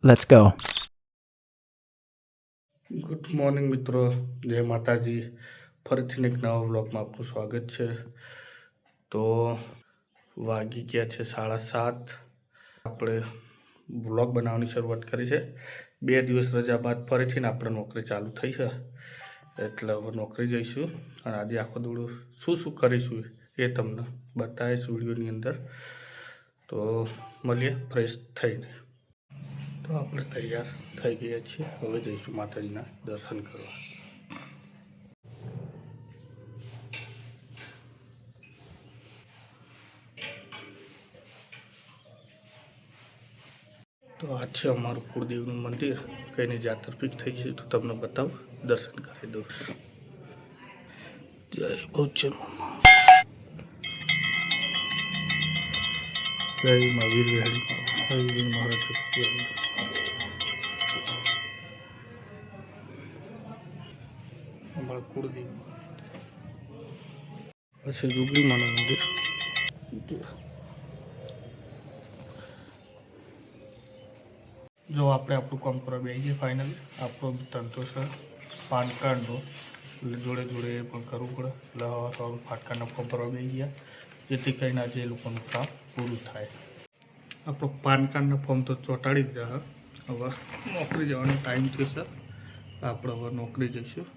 Let's go. Good morning મિત્રો, જય માતાજી. ફરીથી એક નવા વ્લોગમાં આપનું સ્વાગત છે. તો વાગી ગયા છે 7:30. આપણે વ્લોગ બનાવવાની શરૂઆત કરી છે. 2 દિવસ રજા બાદ ફરીથી આપણે નોકરી ચાલુ થઈ છે, એટલે હવે નોકરી જઈશું. અને આજે આખો દોડો શું કરીશું એ તમને બતાવીશ વિડીયોની અંદર. તો મળીએ ફ્રેશ થઈને. તો આપણે તૈયાર થઈ ગયા છીએ, હવે જઈશું માતાજીના દર્શન કરવા. તો આ છે અમારું કુળદેવનું મંદિર. કઈની જાતર પીક થઈ છે તો તમને બતાવું, દર્શન કરી દઉં. જય બહુચર જય મા વીર વિહારી મહારાજ. અમારા કુળદેવ પછી રૂબલી માનું મંદિર. જો આપણે આપણું કામ કરવા બેસી જઈએ. ફાઇનલી આપણો ધંધો છે પાન કાર્ડનો, એટલે જોડે જોડે એ પણ કરવું પડે. એટલે હવે પાન કાર્ડના ફોર્મ ભરવા બેસી ગયા, જેથી કરીને આજે એ લોકોનું કામ પૂરું થાય. આપણો પાન કાર્ડના ફોર્મ તો ચોંટાડી દીધા. હવે નોકરી જવાનો ટાઈમ થયો છે. આપણે હવે નોકરી જઈશું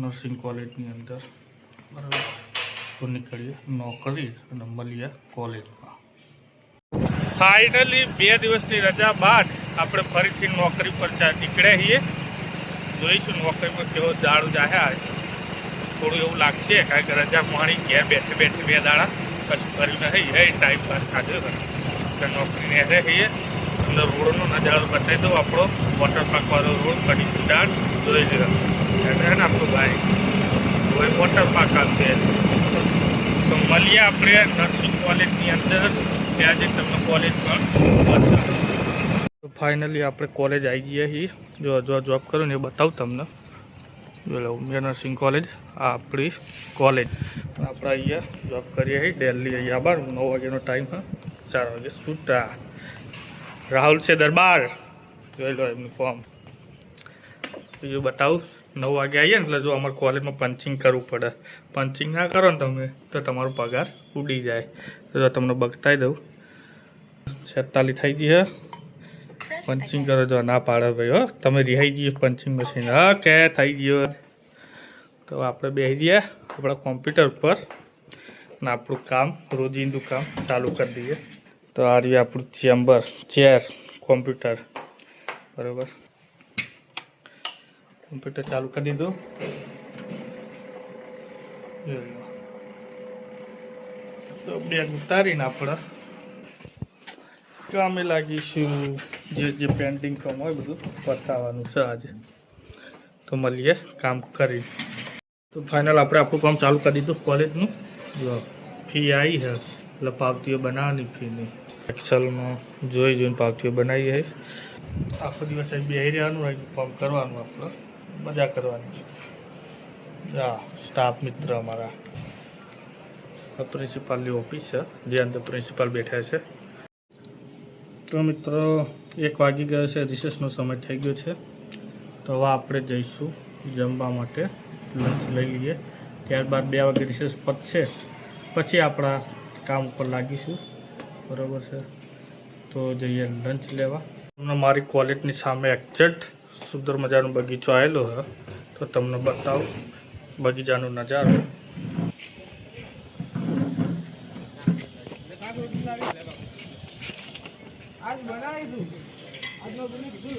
નર્સિંગ કોલેજની અંદર, બરાબર. તો નીકળીએ નોકરી અને મળીએ કોલેજમાં. ફાઇનલી 2 દિવસની રજા બાદ આપણે ફરીથી નોકરી પર નીકળ્યા છીએ. જોઈશું નોકરીમાં કેવો દાડો જાહે. થોડું એવું લાગશે કારણ કે રજા માણી ઘેર બેઠે 2 દાડા કશું કર્યું નહીં. એ ટાઈમ પાસ ખાધો એટલે નોકરીને રહે છીએ. અંદર રોડનો નજારો બતાવી દઉં. આપણો વોટર પાર્કવાળો રોડ કડી સુડાણ જોઈ લીધો એટલે ને આપણું ભાઈ હવે વોટર પાર્ક આવશે. તો મળીએ આપણે નર્સિંગ કોલેજની અંદર. ત્યાં જે તમને કોલેજમાં ફાઇનલી આપણે કોલેજ આવી ગયા છીએ. જો જોબ કરું ને એ બતાવું તમને. બોલો ઉમિયા નર્સિંગ કોલેજ, આ આપણી કોલેજ. આપણે અહીંયા જોબ કરીએ છીએ ડેલી. અહીંયા બાર 9 વાગ્યાનો ટાઈમ હા, 4 વાગે છૂટા. રાહુલ છે દરબાર, જોઈ લો એમનું ફોર્મ. બીજું બતાવું, 9 વાગે આવીએ ને એટલે જો અમારે કોલેજમાં પંચિંગ કરવું પડે. પંચિંગ ના કરો ને તમે તો તમારો પગાર ઉડી જાય. તો તમને બતાવી દઉં. 46 થઈ ગઈ. પંચિંગ કરો જો ના પાડે ભાઈ. હો તમે રિહાઈ જઈએ પંચિંગ મશીન. હા કે થઈ ગયો. તો આપણે બેસી જઈએ આપણા કોમ્પ્યુટર પર ને આપણું કામ, રોજિંદું કામ ચાલુ કરી દઈએ. તો આ રહ્યું આપણું ચેમ્બર, ચેર, કોમ્પ્યુટર, બરાબર. કોમ્પ્યુટર ચાલુ કરી દીધું. તો બેગ ઉતારીને આપણે કામે લાગીશું. જે પેન્ટિંગ કામ હોય બધું પતાવવાનું છે આજે. તો મળીએ કામ કરી. તો ફાઇનલ આપણે આપણું કામ ચાલુ કરી દીધું કોલેજનું. જો ફી આવી છે એટલે પાવતીઓ બનાવવાની ફીની. એક્સેલમાં જોઈને પાવતીઓ બનાવી છે. આખો દિવસ અહીં બેસી રહેવાનું હોય, કામ કરવાનું, આપણે મજા કરવાની. હા, સ્ટાફ મિત્ર અમારા પ્રિન્સિપાલની ઓફિસ છે, જે અંદર પ્રિન્સિપાલ બેઠા છે. તો મિત્રો 1 વાગી ગયો છે, રિસેસનો સમય થઈ ગયો છે. તો હવે આપણે જઈશું જમવા માટે. લંચ લઈ લઈએ, ત્યારબાદ 2 વાગે રિસેસ પતશે પછી આપણા કામ ઉપર લાગીશું, બરાબર છે. તો જઈએ લંચ લેવા. તમને મારી કોલેજની સામે એક્ઝેક્ટ સુંદર મજાનો બગીચો આવેલો છે, તો તમને બતાવું બગીચાનો નજારો.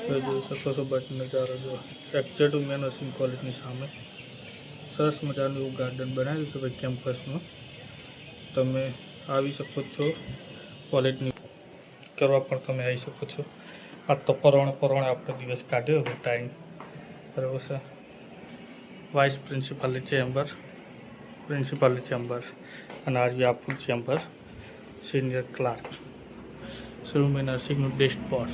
જોઈ શકો છો નજારો. જો એક્ઝેક્ટ ઉમિયા નર્સિંગ કોલેજની સામે સરસ મજાનું એવું ગાર્ડન બનાવ્યું છે ભાઈ કેમ્પસમાં. તમે આવી શકો છો કોલેજની કરવા પણ તમે આવી શકો છો. આ તો પરોણે આપણો દિવસ કાઢ્યો હવે ટાઈમ, બરાબર છે. વાઇસ પ્રિન્સિપાલની ચેમ્બર, પ્રિન્સિપાલની ચેમ્બર, અને આજે આપણું ચેમ્બર સિનિયર ક્લાર્ક. ઉમિયા નર્સિંગનું ડેસ્કબોર્ડ,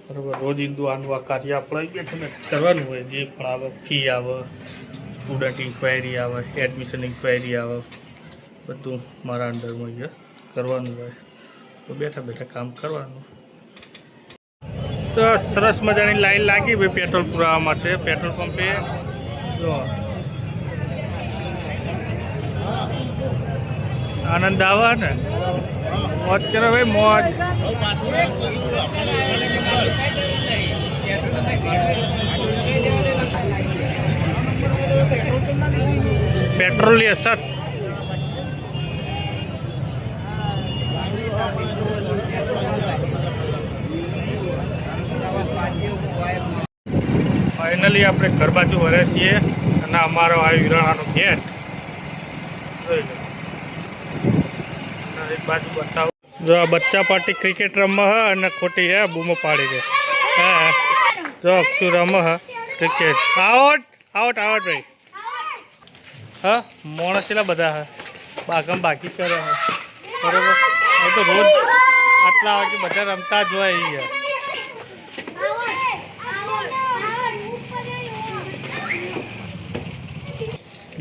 બરાબર. રોજિંદુ આનું આ કાર્ય આપણે બેઠા કરવાનું હોય. જે પણ આવે, ફી આવે, સ્ટુડન્ટ ઇન્ક્વાયરી આવે, એડમિશન ઇન્ક્વાયરી આવે, બધું મારા અંડરમાં અહીંયા કરવાનું હોય તો બેઠા બેઠા કામ કરવાનું. તો સરસ મજાની લાઈન લાગી ભાઈ પેટ્રોલ પુરાવા માટે પેટ્રોલ પંપે. જો આનંદ આવે ને, મોજ કરો ભાઈ મોજ. પેટ્રોલની અસર ફાઇનલી આપણે ઘર બાજુ વળ્યા છીએ અને અમારો આ વિરાણાનો ગેટ જોઈ લો. એક બાજુ બતાવો. જો આ બચ્ચા પાર્ટી ક્રિકેટ રમે હ અને ખોટી હે બૂમો પાડી દે. હા જો અક્ષુ રમે હ ક્રિકેટ. આઉટ આઉટ આઉટ ભાઈ. હા માણસ કેટલા બધા હે બાગમ બાકી કરે હે બરોબર. એ તો રોજ આટલા વાગે બધા રમતા જ હોય અહીંયા.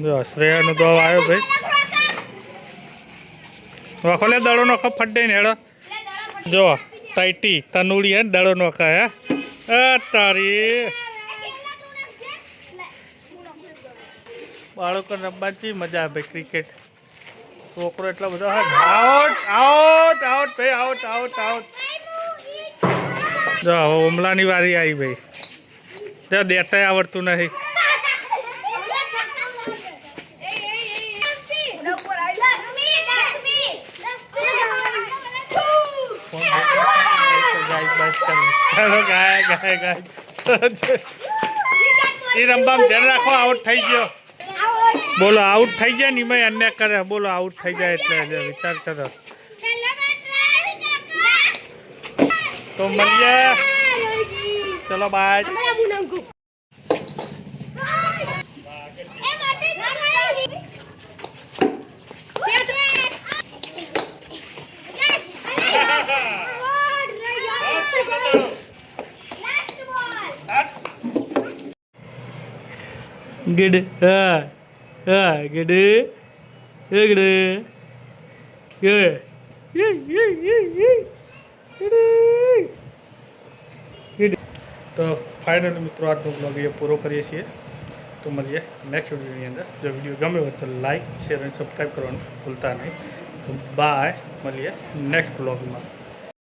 જો શ્રેયાનો દો આવ્યો ભાઈ. વખોલે દડો નોખો ફટ ને હેડો. જો ટાઈટી તનુડી હે દડો નોખા હે તારી. બાળકો રમવાની મજા આવે ક્રિકેટ. છોકરો એટલો બધો આઉટ આઉટ આઉટ ભાઈ આઉટ આઉટ આઉટ. જો હવે ઓમલાની વારી આવી ભાઈ. જો દેતાય આવડતું નહીં. એ રમવામાં ધ્યાન રાખો. આઉટ થઈ ગયો બોલો. આઉટ થઈ જાય ને એમાં અન્ય કરે બોલો. આઉટ થઈ જાય એટલે વિચાર કરો. તો મળીએ ચલો bye. Good. Good. Good. Good. તો ફાઇનલ મિત્રો આજનો બ્લોગ એ પૂરો કરીએ છીએ. તો મળીએ નેક્સ્ટ વિડીયોની અંદર. જો વિડીયો ગમે હોય તો લાઈક શેર અને સબસ્ક્રાઈબ કરવાનું ભૂલતા નહીં. તો બાય. મળીએ નેક્સ્ટ બ્લોગમાં.